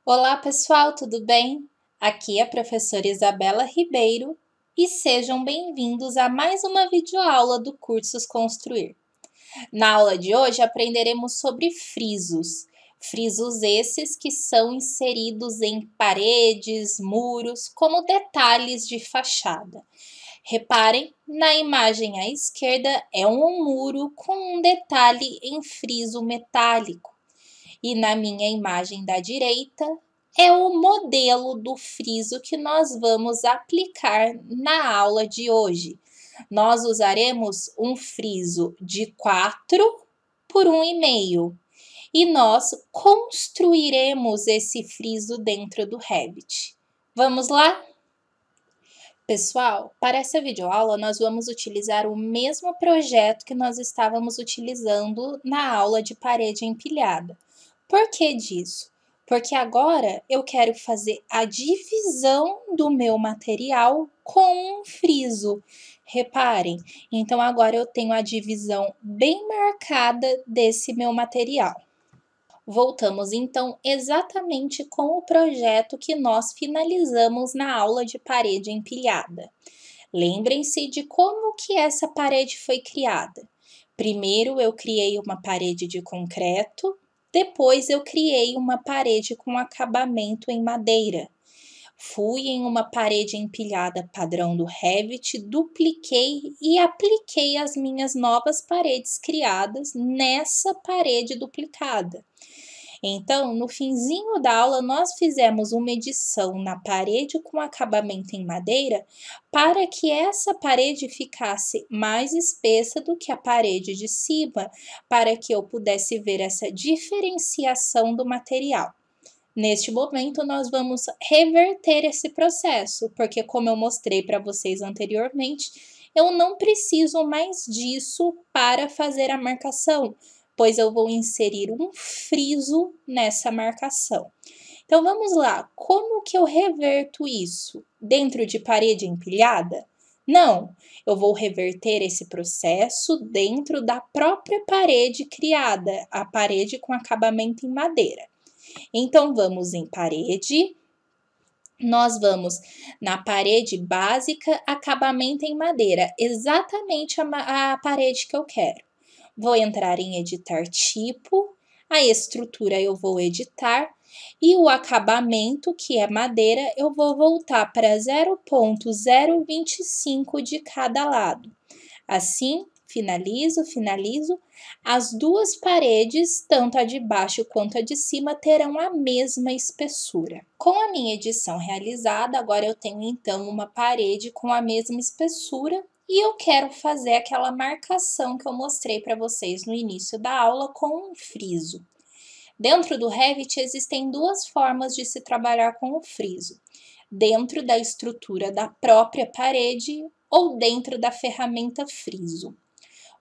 Olá, pessoal, tudo bem? Aqui é a professora Isabela Ribeiro e sejam bem-vindos a mais uma videoaula do Cursos Construir. Na aula de hoje aprenderemos sobre frisos. Frisos esses que são inseridos em paredes, muros, como detalhes de fachada. Reparem, na imagem à esquerda é um muro com um detalhe em friso metálico. E na minha imagem da direita é o modelo do friso que nós vamos aplicar na aula de hoje. Nós usaremos um friso de 4 por 1,5 e nós construiremos esse friso dentro do Revit. Vamos lá? Pessoal, para essa videoaula nós vamos utilizar o mesmo projeto que nós estávamos utilizando na aula de parede empilhada. Por que disso? Porque agora eu quero fazer a divisão do meu material com um friso. Reparem, então agora eu tenho a divisão bem marcada desse meu material. Voltamos então exatamente com o projeto que nós finalizamos na aula de parede empilhada. Lembrem-se de como que essa parede foi criada. Primeiro eu criei uma parede de concreto, depois eu criei uma parede com acabamento em madeira. Fui em uma parede empilhada padrão do Revit, dupliquei e apliquei as minhas novas paredes criadas nessa parede duplicada. Então, no finzinho da aula, nós fizemos uma edição na parede com acabamento em madeira para que essa parede ficasse mais espessa do que a parede de cima, para que eu pudesse ver essa diferenciação do material. Neste momento, nós vamos reverter esse processo, porque como eu mostrei para vocês anteriormente, eu não preciso mais disso para fazer a marcação, pois eu vou inserir um friso nessa marcação. Então, vamos lá, como que eu reverto isso? Dentro de parede empilhada? Não, eu vou reverter esse processo dentro da própria parede criada, a parede com acabamento em madeira. Então, vamos em parede, nós vamos na parede básica, acabamento em madeira, exatamente a parede que eu quero. Vou entrar em editar tipo, a estrutura eu vou editar e o acabamento, que é madeira, eu vou voltar para 0,025 de cada lado. Assim, finalizo. As duas paredes, tanto a de baixo quanto a de cima, terão a mesma espessura. Com a minha edição realizada, agora eu tenho então uma parede com a mesma espessura e eu quero fazer aquela marcação que eu mostrei para vocês no início da aula com um friso. Dentro do Revit existem duas formas de se trabalhar com o friso. Dentro da estrutura da própria parede ou dentro da ferramenta friso.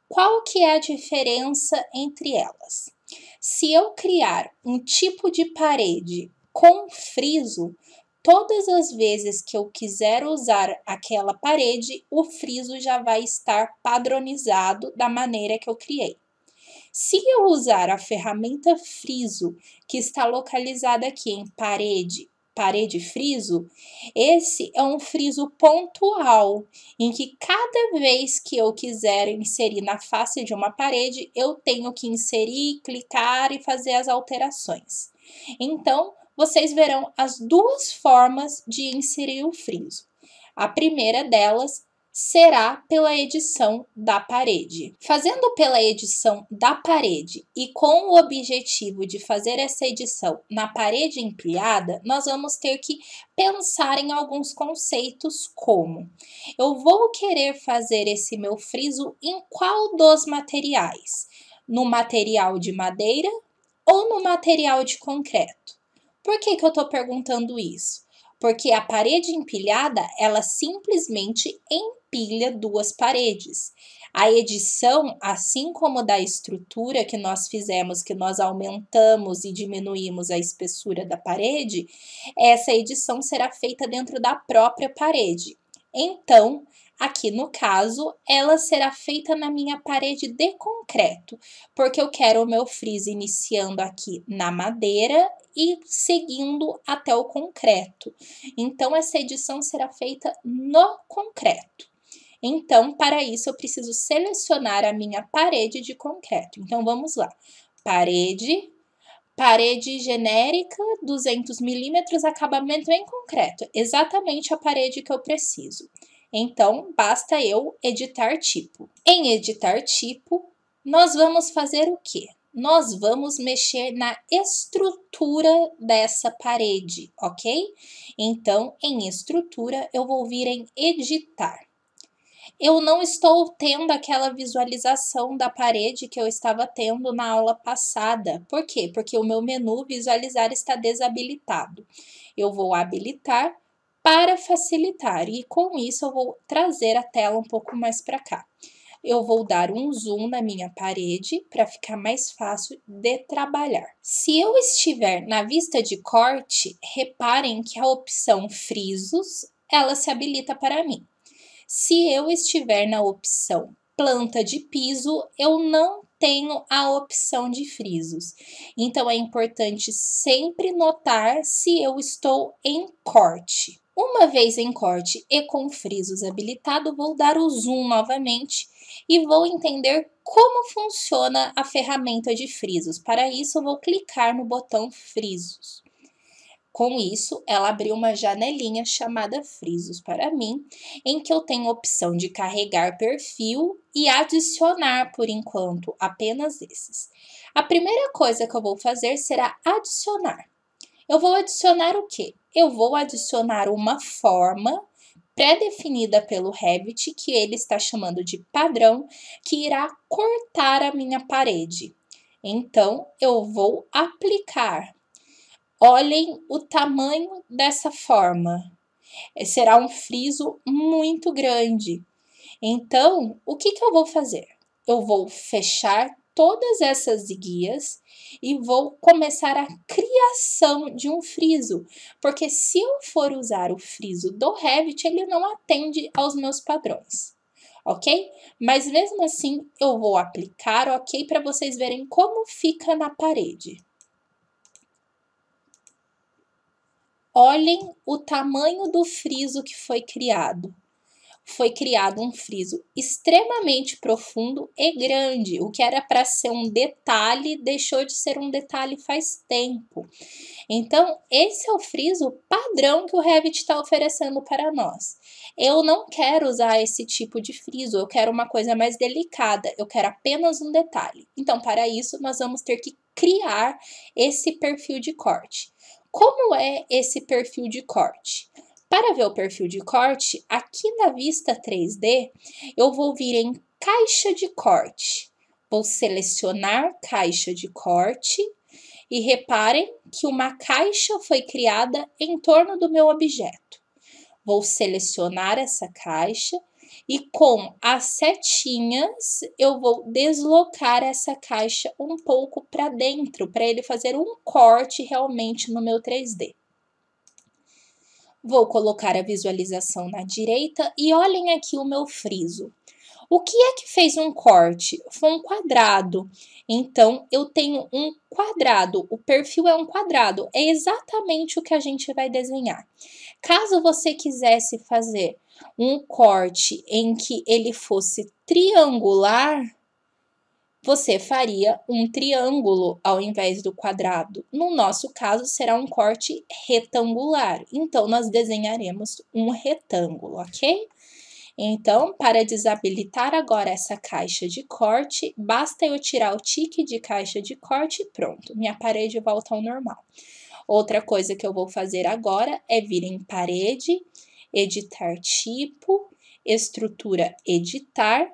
Qual que é a diferença entre elas? Se eu criar um tipo de parede com friso, todas as vezes que eu quiser usar aquela parede, o friso já vai estar padronizado da maneira que eu criei. Se eu usar a ferramenta friso, que está localizada aqui em parede friso, esse é um friso pontual, em que cada vez que eu quiser inserir na face de uma parede, eu tenho que inserir, clicar e fazer as alterações. Então, vocês verão as duas formas de inserir o friso. A primeira delas será pela edição da parede. Fazendo pela edição da parede e com o objetivo de fazer essa edição na parede empilhada, nós vamos ter que pensar em alguns conceitos como: eu vou querer fazer esse meu friso em qual dos materiais? No material de madeira ou no material de concreto? Por que eu estou perguntando isso? Porque a parede empilhada, ela simplesmente empilha duas paredes. A edição, assim como da estrutura que nós fizemos, que nós aumentamos e diminuímos a espessura da parede, essa edição será feita dentro da própria parede. Então, aqui no caso, ela será feita na minha parede de concreto, porque eu quero o meu friso iniciando aqui na madeira e seguindo até o concreto. Então, essa edição será feita no concreto. Então, para isso, eu preciso selecionar a minha parede de concreto. Então, vamos lá. Parede genérica, 200 milímetros, acabamento em concreto. Exatamente a parede que eu preciso. Então, basta eu editar tipo. Em editar tipo, nós vamos fazer o quê? Nós vamos mexer na estrutura dessa parede, ok? Então, em estrutura, eu vou vir em editar. Eu não estou tendo aquela visualização da parede que eu estava tendo na aula passada. Por quê? Porque o meu menu visualizar está desabilitado. Eu vou habilitar para facilitar e com isso eu vou trazer a tela um pouco mais para cá. Eu vou dar um zoom na minha parede para ficar mais fácil de trabalhar. Se eu estiver na vista de corte, reparem que a opção frisos, ela se habilita para mim. Se eu estiver na opção planta de piso, eu não tenho a opção de frisos. Então, é importante sempre notar se eu estou em corte. Uma vez em corte e com frisos habilitado, vou dar o zoom novamente e vou entender como funciona a ferramenta de frisos. Para isso, eu vou clicar no botão frisos. Com isso, ela abriu uma janelinha chamada Frisos para mim, em que eu tenho a opção de carregar perfil e adicionar, por enquanto, apenas esses. A primeira coisa que eu vou fazer será adicionar. Eu vou adicionar o quê? Eu vou adicionar uma forma pré-definida pelo Revit, que ele está chamando de padrão, que irá cortar a minha parede. Então, eu vou aplicar. Olhem o tamanho dessa forma. Será um friso muito grande. Então, o que eu vou fazer? Eu vou fechar todas essas guias e vou começar a criação de um friso. Porque se eu for usar o friso do Revit, ele não atende aos meus padrões. Ok? Mas mesmo assim, eu vou aplicar, ok? Para vocês verem como fica na parede. Olhem o tamanho do friso que foi criado. Foi criado um friso extremamente profundo e grande. O que era para ser um detalhe, deixou de ser um detalhe faz tempo. Então, esse é o friso padrão que o Revit está oferecendo para nós. Eu não quero usar esse tipo de friso, eu quero uma coisa mais delicada, eu quero apenas um detalhe. Então, para isso, nós vamos ter que criar esse perfil de corte. Como é esse perfil de corte? Para ver o perfil de corte, aqui na vista 3D, eu vou vir em caixa de corte. Vou selecionar caixa de corte e reparem que uma caixa foi criada em torno do meu objeto. Vou selecionar essa caixa e com as setinhas eu vou deslocar essa caixa um pouco para dentro, para ele fazer um corte realmente no meu 3D. Vou colocar a visualização na direita e olhem aqui o meu friso. O que é que fez um corte? Foi um quadrado. Então, eu tenho um quadrado. O perfil é um quadrado. É exatamente o que a gente vai desenhar. Caso você quisesse fazer um corte em que ele fosse triangular, você faria um triângulo ao invés do quadrado. No nosso caso, será um corte retangular. Então, nós desenharemos um retângulo, ok? Então, para desabilitar agora essa caixa de corte, basta eu tirar o tique de caixa de corte e pronto, minha parede volta ao normal. Outra coisa que eu vou fazer agora é vir em parede, editar tipo, estrutura editar.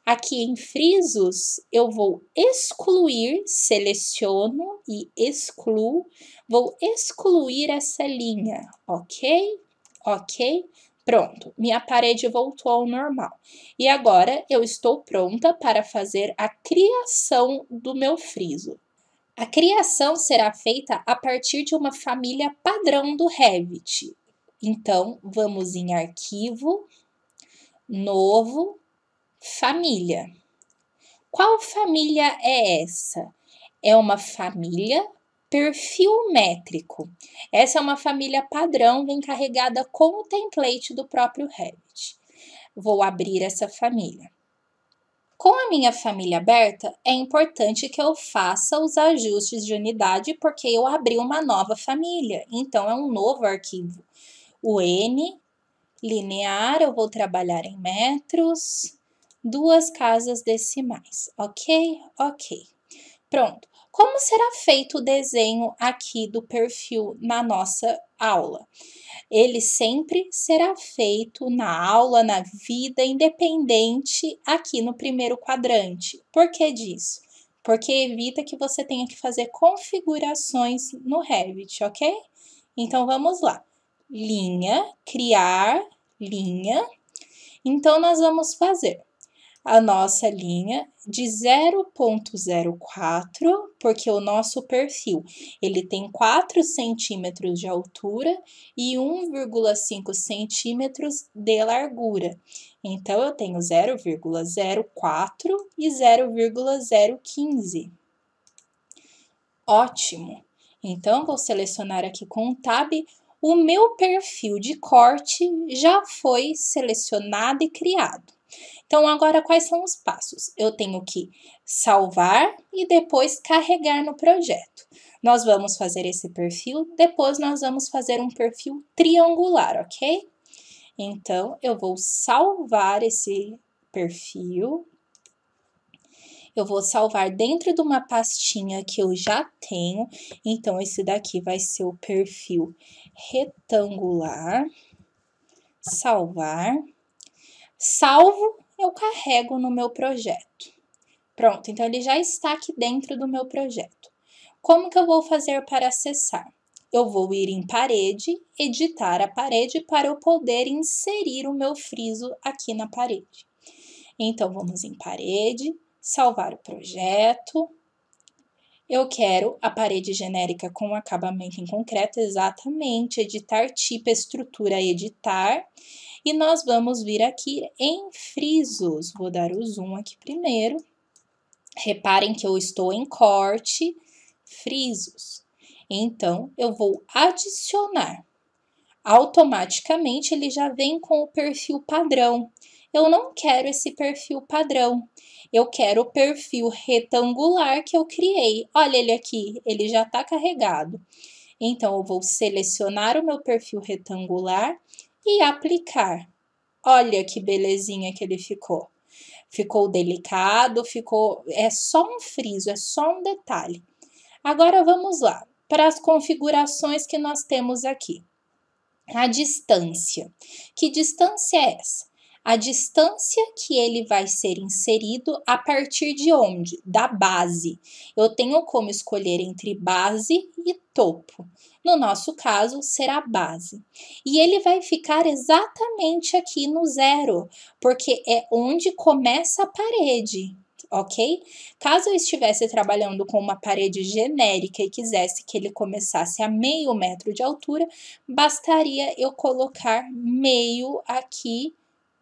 Aqui em frisos, eu vou excluir, seleciono e excluo, vou excluir essa linha, ok? Ok? Pronto, minha parede voltou ao normal. E agora eu estou pronta para fazer a criação do meu friso. A criação será feita a partir de uma família padrão do Revit. Então, vamos em arquivo, Novo, família. Qual família é essa? É uma família perfil métrico. Essa é uma família padrão, vem carregada com o template do próprio Revit. Vou abrir essa família. Com a minha família aberta, é importante que eu faça os ajustes de unidade, porque eu abri uma nova família, então é um novo arquivo. O N linear, eu vou trabalhar em metros, 2 casas decimais, ok? Ok. Pronto. Como será feito o desenho aqui do perfil na nossa aula? Ele sempre será feito na aula, na vida, independente aqui no primeiro quadrante. Por que disso? Porque evita que você tenha que fazer configurações no Revit, ok? Então, vamos lá. Linha, criar, linha. Então, nós vamos fazer a nossa linha de 0,04, porque o nosso perfil ele tem 4 centímetros de altura e 1,5 centímetros de largura. Então, eu tenho 0,04 e 0,015. Ótimo! Então, vou selecionar aqui com o Tab. O meu perfil de corte já foi selecionado e criado. Então, agora quais são os passos? Eu tenho que salvar e depois carregar no projeto. Nós vamos fazer esse perfil, depois nós vamos fazer um perfil triangular, ok? Então, eu vou salvar esse perfil. Eu vou salvar dentro de uma pastinha que eu já tenho. Então, esse daqui vai ser o perfil retangular. Salvar. Salvo, eu carrego no meu projeto. Pronto, então ele já está aqui dentro do meu projeto. Como que eu vou fazer para acessar? Eu vou ir em parede, editar a parede para eu poder inserir o meu friso aqui na parede. Então, vamos em parede, salvar o projeto. Eu quero a parede genérica com acabamento em concreto, exatamente, editar tipo, estrutura, editar. E nós vamos vir aqui em frisos. Vou dar o zoom aqui primeiro. Reparem que eu estou em corte, frisos. Então, eu vou adicionar. Automaticamente, ele já vem com o perfil padrão. Eu não quero esse perfil padrão. Eu quero o perfil retangular que eu criei. Olha ele aqui, ele já está carregado. Então, eu vou selecionar o meu perfil retangular e aplicar. Olha que belezinha que ele ficou. Ficou delicado, é só um friso, é só um detalhe. Agora vamos lá para as configurações que nós temos aqui. A distância. Que distância é essa? A distância que ele vai ser inserido a partir de onde? Da base. Eu tenho como escolher entre base e topo. No nosso caso, será base. E ele vai ficar exatamente aqui no zero, porque é onde começa a parede, ok? Caso eu estivesse trabalhando com uma parede genérica e quisesse que ele começasse a 0,5 metro de altura, bastaria eu colocar meio aqui.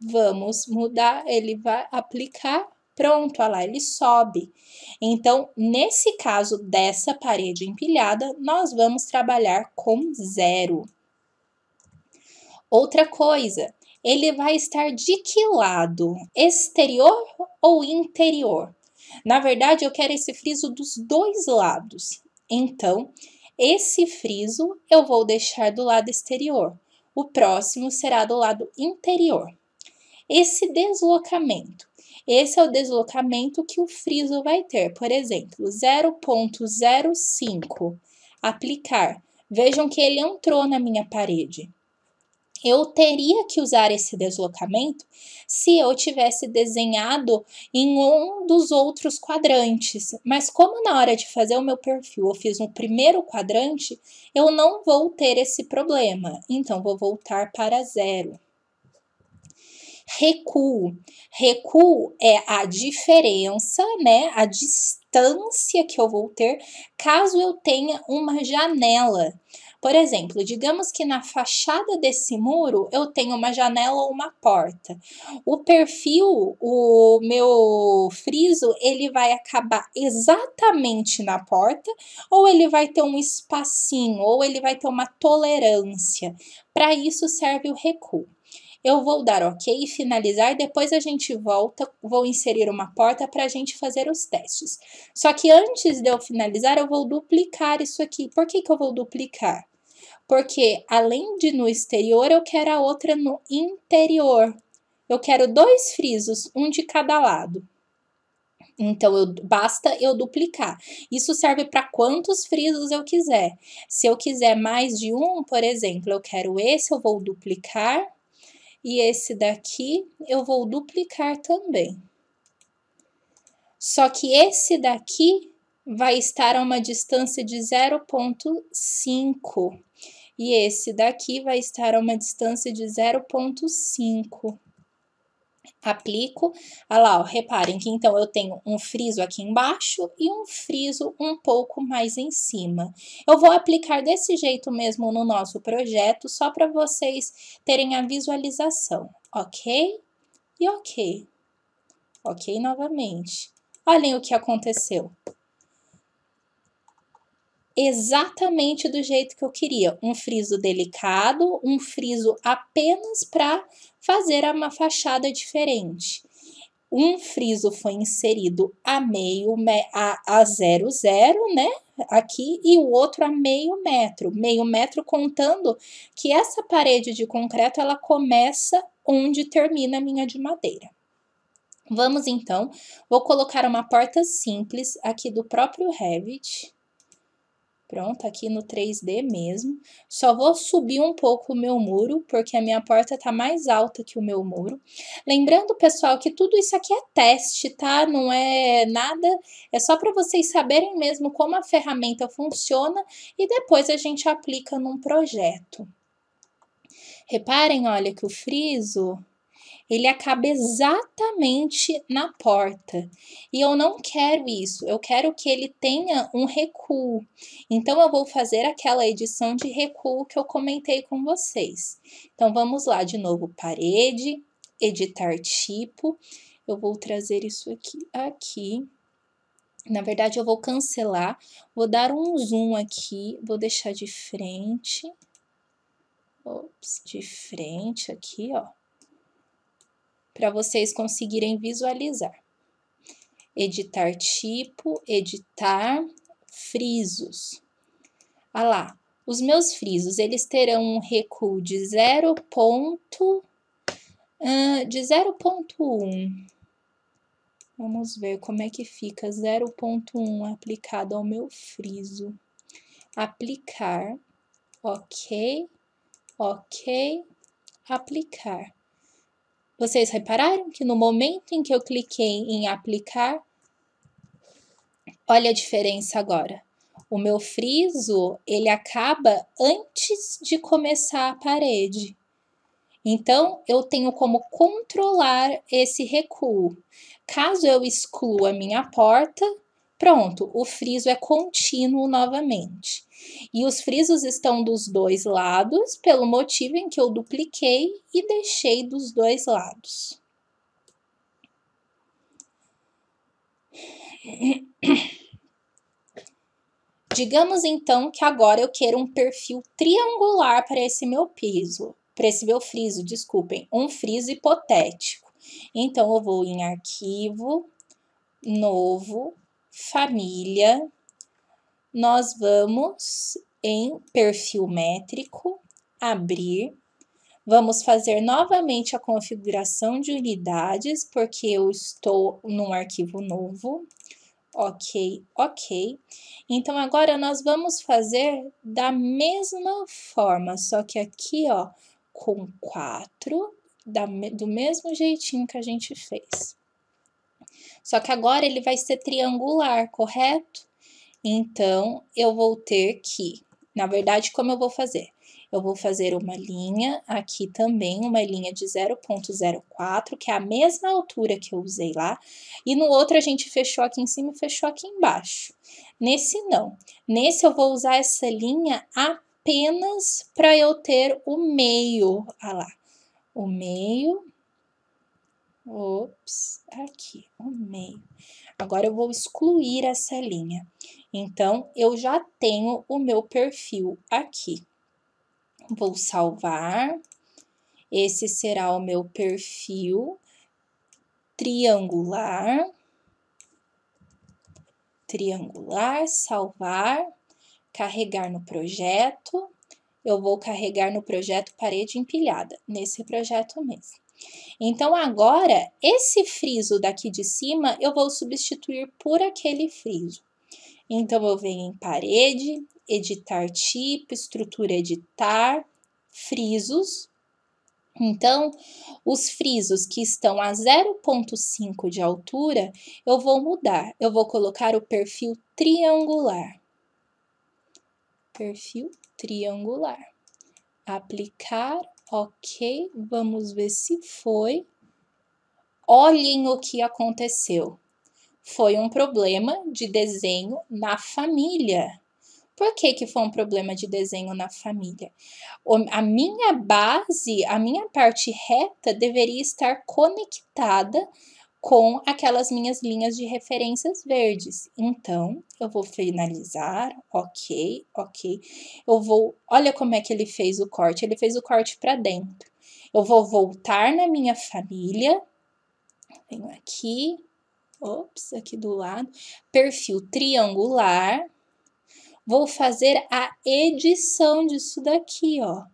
Vamos mudar, ele vai aplicar, pronto, olha lá, ele sobe. Então, nesse caso dessa parede empilhada, nós vamos trabalhar com 0. Outra coisa, ele vai estar de que lado? Exterior ou interior? Na verdade, eu quero esse friso dos dois lados. Então, esse friso eu vou deixar do lado exterior. O próximo será do lado interior. Esse deslocamento. Esse é o deslocamento que o friso vai ter. Por exemplo, 0,05. Aplicar. Vejam que ele entrou na minha parede. Eu teria que usar esse deslocamento se eu tivesse desenhado em um dos outros quadrantes. Mas como na hora de fazer o meu perfil eu fiz no primeiro quadrante, eu não vou ter esse problema. Então, vou voltar para 0. Recuo. Recuo é a diferença, né? A distância que eu vou ter caso eu tenha uma janela. Por exemplo, digamos que na fachada desse muro eu tenho uma janela ou uma porta. O perfil, o meu friso, ele vai acabar exatamente na porta, ou ele vai ter um espacinho, ou ele vai ter uma tolerância. Para isso serve o recuo. Eu vou dar ok e finalizar, depois a gente volta, vou inserir uma porta para a gente fazer os testes. Só que antes de eu finalizar, eu vou duplicar isso aqui. Por que eu vou duplicar? Porque além de no exterior, eu quero a outra no interior. Eu quero 2 frisos, um de cada lado. Então, basta eu duplicar. Isso serve para quantos frisos eu quiser. Se eu quiser mais de um, por exemplo, eu quero esse, eu vou duplicar. E esse daqui eu vou duplicar também. Só que esse daqui vai estar a uma distância de 0,5. E esse daqui vai estar a uma distância de 0,5. Aplico, olha lá, ó, reparem que então eu tenho um friso aqui embaixo e um friso um pouco mais em cima. Eu vou aplicar desse jeito mesmo no nosso projeto, só para vocês terem a visualização, ok? E ok. Ok novamente. Olhem o que aconteceu. Exatamente do jeito que eu queria. Um friso delicado, um friso apenas para fazer uma fachada diferente. Um friso foi inserido a meio, a 0,0, né? Aqui, e o outro a meio metro contando que essa parede de concreto, ela começa onde termina a minha de madeira. Vamos então, vou colocar uma porta simples aqui do próprio Revit. Pronto, aqui no 3D mesmo. Só vou subir um pouco o meu muro, porque a minha porta tá mais alta que o meu muro. Lembrando, pessoal, que tudo isso aqui é teste, tá? Não é nada, é só para vocês saberem mesmo como a ferramenta funciona e depois a gente aplica num projeto. Reparem, olha, que o friso, ele acaba exatamente na porta. E eu não quero isso, eu quero que ele tenha um recuo. Então, eu vou fazer aquela edição de recuo que eu comentei com vocês. Então, vamos lá de novo, parede, editar tipo. Eu vou trazer isso aqui. Na verdade, eu vou cancelar, vou dar um zoom aqui, vou deixar de frente. Ops, de frente aqui, ó, para vocês conseguirem visualizar. Editar tipo, editar frisos. Olha lá, os meus frisos, eles terão um recuo de 0,1. Vamos ver como é que fica 0,1 aplicado ao meu friso. Aplicar, ok, ok, aplicar. Vocês repararam que no momento em que eu cliquei em aplicar, olha a diferença agora. O meu friso, ele acaba antes de começar a parede. Então, eu tenho como controlar esse recuo. Caso eu exclua a minha porta, pronto, o friso é contínuo novamente. E os frisos estão dos dois lados, pelo motivo em que eu dupliquei e deixei dos dois lados. Digamos então que agora eu quero um perfil triangular para esse meu piso, para esse meu friso, desculpem, um friso hipotético. Então, eu vou em arquivo, novo, família, nós vamos em perfil métrico, abrir, vamos fazer novamente a configuração de unidades, porque eu estou num arquivo novo, ok, ok. Então, agora nós vamos fazer da mesma forma, só que aqui, ó, com 4, do mesmo jeitinho que a gente fez. Só que agora ele vai ser triangular, correto? Então, eu vou ter que, na verdade, como eu vou fazer? Eu vou fazer uma linha aqui também, uma linha de 0,04, que é a mesma altura que eu usei lá, e no outro a gente fechou aqui em cima e fechou aqui embaixo. Nesse não. Nesse eu vou usar essa linha apenas para eu ter o meio. Ah lá, o meio. Ops, aqui, o meio. Agora eu vou excluir essa linha. Então, eu já tenho o meu perfil aqui. Vou salvar. Esse será o meu perfil triangular. Triangular, salvar, carregar no projeto. Eu vou carregar no projeto parede empilhada, nesse projeto mesmo. Então, agora, esse friso daqui de cima, eu vou substituir por aquele friso. Então, eu venho em parede, editar tipo, estrutura editar, frisos. Então, os frisos que estão a 0,5 de altura, eu vou mudar. Eu vou colocar o perfil triangular. Perfil triangular. Aplicar, ok. Vamos ver se foi. Olhem o que aconteceu. Foi um problema de desenho na família. Por que foi um problema de desenho na família? A minha base, a minha parte reta deveria estar conectada com aquelas minhas linhas de referências verdes. Então, eu vou finalizar, ok. Olha como é que ele fez o corte, ele fez o corte para dentro. Eu vou voltar na minha família, venho aqui, aqui do lado, perfil triangular, vou fazer a edição disso daqui, ó.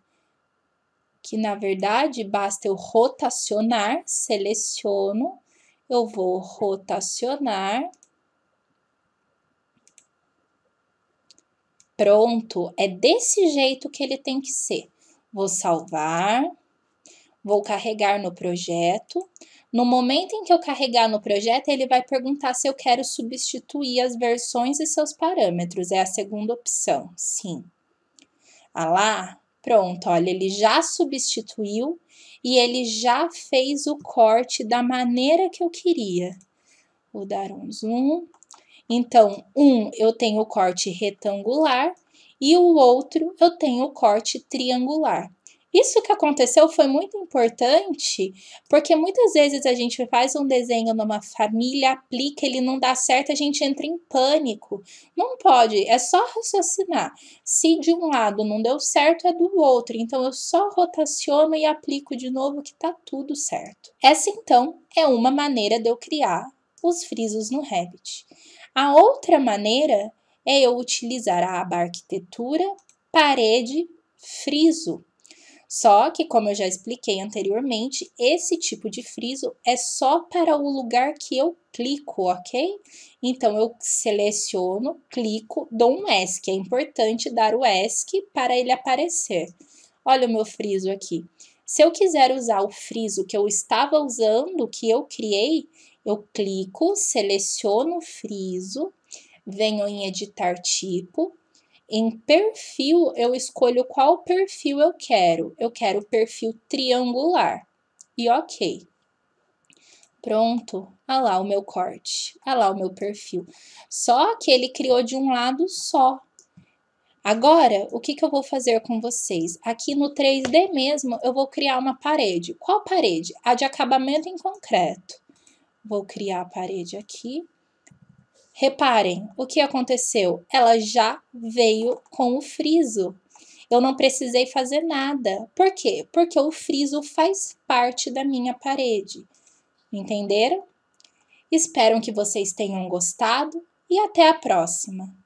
Que na verdade basta eu rotacionar, seleciono, eu vou rotacionar. Pronto, é desse jeito que ele tem que ser. Vou salvar, vou carregar no projeto. No momento em que eu carregar no projeto, ele vai perguntar se eu quero substituir as versões e seus parâmetros. É a segunda opção, sim. Ah lá, pronto, olha, ele já substituiu e ele já fez o corte da maneira que eu queria. Vou dar um zoom. Então, eu tenho o corte retangular e o outro eu tenho o corte triangular. Isso que aconteceu foi muito importante, porque muitas vezes a gente faz um desenho numa família, aplica, ele não dá certo, a gente entra em pânico. Não pode, é só raciocinar. Se de um lado não deu certo, é do outro. Então, eu só rotaciono e aplico de novo que tá tudo certo. Essa, então, é uma maneira de eu criar os frisos no Revit. A outra maneira é eu utilizar a aba arquitetura, parede, friso. Só que, como eu já expliquei anteriormente, esse tipo de friso é só para o lugar que eu clico, ok? Então, eu seleciono, clico, dou um ESC. É importante dar o ESC para ele aparecer. Olha o meu friso aqui. Se eu quiser usar o friso que eu estava usando, que eu criei, eu clico, seleciono o friso, venho em editar tipo. Em perfil, eu escolho qual perfil eu quero. Eu quero o perfil triangular. E ok. Pronto. Olha lá o meu corte. Olha lá o meu perfil. Só que ele criou de um lado só. Agora, o que eu vou fazer com vocês? Aqui no 3D mesmo, eu vou criar uma parede. Qual parede? A de acabamento em concreto. Vou criar a parede aqui. Reparem, o que aconteceu? Ela já veio com o friso. Eu não precisei fazer nada. Por quê? Porque o friso faz parte da minha parede. Entenderam? Espero que vocês tenham gostado e até a próxima!